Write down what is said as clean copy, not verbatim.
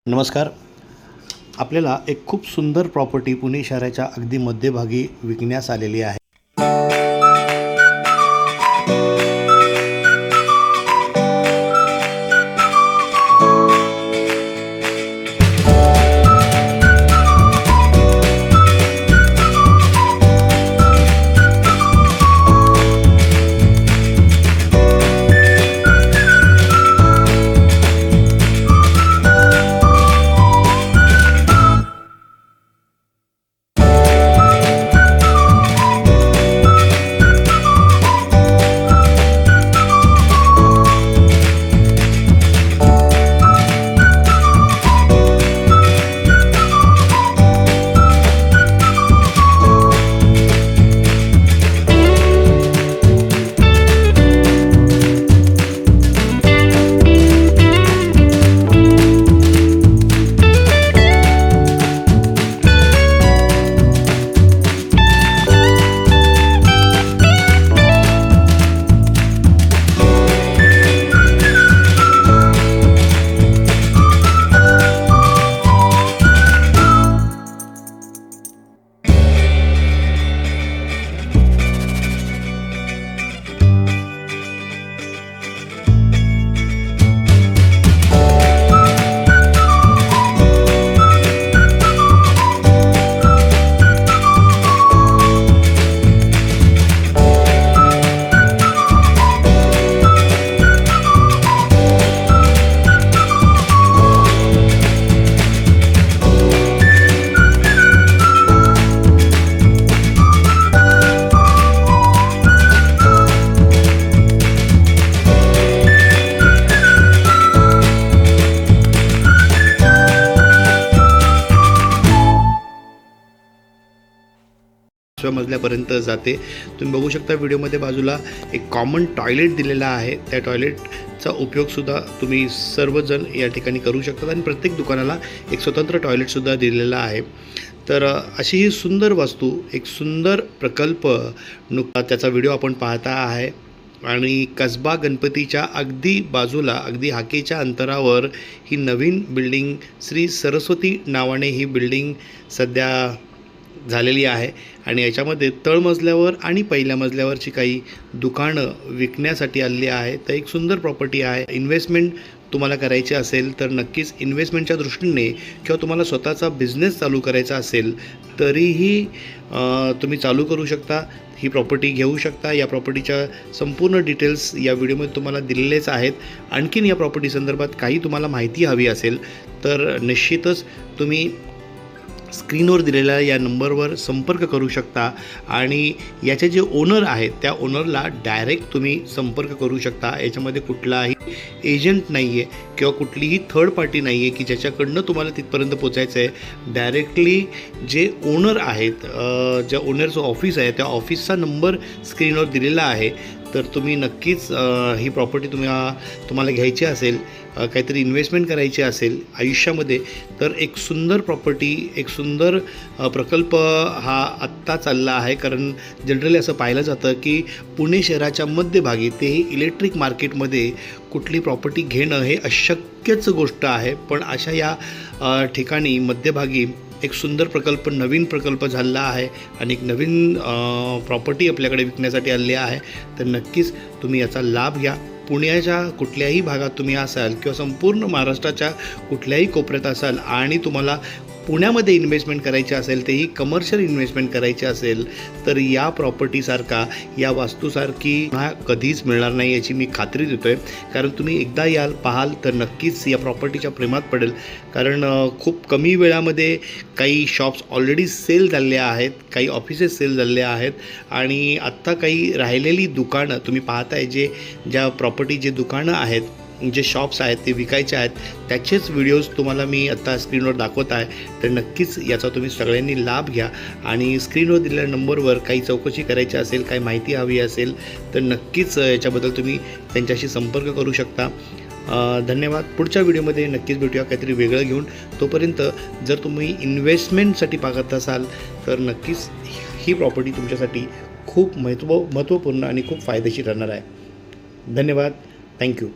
नमस्कार. आपल्याला एक खूप सुंदर प्रॉपर्टी पुणे शहराच्या अगदी मध्यभागी विकण्यास आलेली आहे. मजल्यापर्यंत जाते. तुम्ही बघू शकता व्हिडिओमध्ये बाजूला एक कॉमन टॉयलेट दिलेला आहे. त्या टॉयलेटचा उपयोगसुद्धा तुम्ही सर्वजण या ठिकाणी करू शकतात आणि प्रत्येक दुकानाला एक स्वतंत्र टॉयलेटसुद्धा दिलेला आहे. तर अशी ही सुंदर वास्तू, एक सुंदर प्रकल्प त्याचा व्हिडिओ आपण पाहता आहे आणि कसबा गणपतीच्या अगदी बाजूला, अगदी हाकेच्या अंतरावर ही नवीन बिल्डिंग श्री सरस्वती नावाने ही बिल्डिंग सध्या झालेली आहे आणि याच्यामध्ये तळमजल्यावर आणि पहिल्या मजल्यावरची काही दुकानं विकण्यासाठी आलेली आहे. तर एक सुंदर प्रॉपर्टी आहे. इन्व्हेस्टमेंट तुम्हाला करायची असेल तर नक्कीच इन्व्हेस्टमेंटच्या दृष्टीने किंवा तुम्हाला स्वतःचा बिझनेस चालू करायचा असेल तरीही तुम्ही चालू करू शकता. ही प्रॉपर्टी घेऊ शकता. या प्रॉपर्टीच्या संपूर्ण डिटेल्स या व्हिडिओमध्ये तुम्हाला दिलेलेच आहेत. आणखीन या प्रॉपर्टी संदर्भात काही तुम्हाला माहिती हवी असेल तर निश्चितच तुम्ही स्क्रीनवर दिलेल्या या नंबरवर संपर्क करू शकता आणि याचे जे ओनर आहेत त्या ओनरला डायरेक्ट तुम्ही संपर्क करू शकता. याच्यामध्ये कुठलाही एजंट नाही आहे किंवा कुठलीही थर्ड पार्टी नाही आहे की ज्याच्याकडनं तुम्हाला तिथपर्यंत पोचायचं आहे. डायरेक्टली जे ओनर आहेत, ज्या ओनरचं ऑफिस आहे त्या ऑफिसचा नंबर स्क्रीनवर दिलेला आहे. तर तुम्ही नक्कीच ही प्रॉपर्टी तुम्हाला घ्यायची असेल, काहीतरी इन्व्हेस्टमेंट करायची असेल आयुष्यामध्ये तर एक सुंदर प्रॉपर्टी, एक सुंदर प्रकल्प हा आत्ता चालला आहे. कारण जनरली असं पाहिलं जातं की पुणे शहराच्या मध्यभागी, तेही इलेक्ट्रिक मार्केटमध्ये कुठली प्रॉपर्टी घेणं हे अशक्यच गोष्ट आहे. पण अशा या ठिकाणी मध्यभागी एक सुंदर प्रकल्प, नवीन प्रकल्प झालेला आहे आणि एक नवीन प्रॉपर्टी आपल्याकडे विकण्यासाठी आलेली आहे. तर नक्कीच तुम्ही याचा लाभ घ्या. पुण्याच्या कुठल्याही भागात तुम्ही असाल किंवा संपूर्ण महाराष्ट्राच्या कुठल्याही कोपऱ्यात असाल आणि तुम्हाला पुण्यामध्ये इन्व्हेस्टमेंट करायची असेल, तेही कमर्शियल इन्व्हेस्टमेंट करायची असेल तर या प्रॉपर्टीसारखा, या वास्तूसारखी कधीच मिळणार नाही याची मी खात्री देतो आहे. कारण तुम्ही एकदा याल, पाहाल तर नक्कीच या प्रॉपर्टीच्या प्रेमात पडेल. कारण खूप कमी वेळामध्ये काही शॉप्स ऑलरेडी सेल झालेले आहेत, काही ऑफिसेस सेल झालेले आहेत आणि आत्ता काही राहिलेली दुकानं तुम्ही पाहताय, ज्या प्रॉपर्टी दुकानं आहेत, जे शॉप्स आहेत ते विकायचे आहेत, त्याचेच व्हिडिओज तुम्हाला मी आता स्क्रीनवर दाखवत आहे. तर नक्कीच याचा तुम्ही सगळ्यांनी लाभ घ्या आणि स्क्रीनवर दिलेल्या नंबरवर काही चौकशी करायची असेल, काही माहिती हवी असेल तर नक्कीच याच्याबद्दल तुम्ही त्यांच्याशी संपर्क करू शकता. धन्यवाद. पुढच्या व्हिडिओमध्ये नक्कीच भेटूया काहीतरी वेगळं घेऊन. तोपर्यंत जर तुम्ही इन्व्हेस्टमेंटसाठी पाहत असाल तर नक्कीच ही प्रॉपर्टी तुमच्यासाठी खूप महत्त्वपूर्ण आणि खूप फायदेशीर राहणार आहे. धन्यवाद. थँक्यू.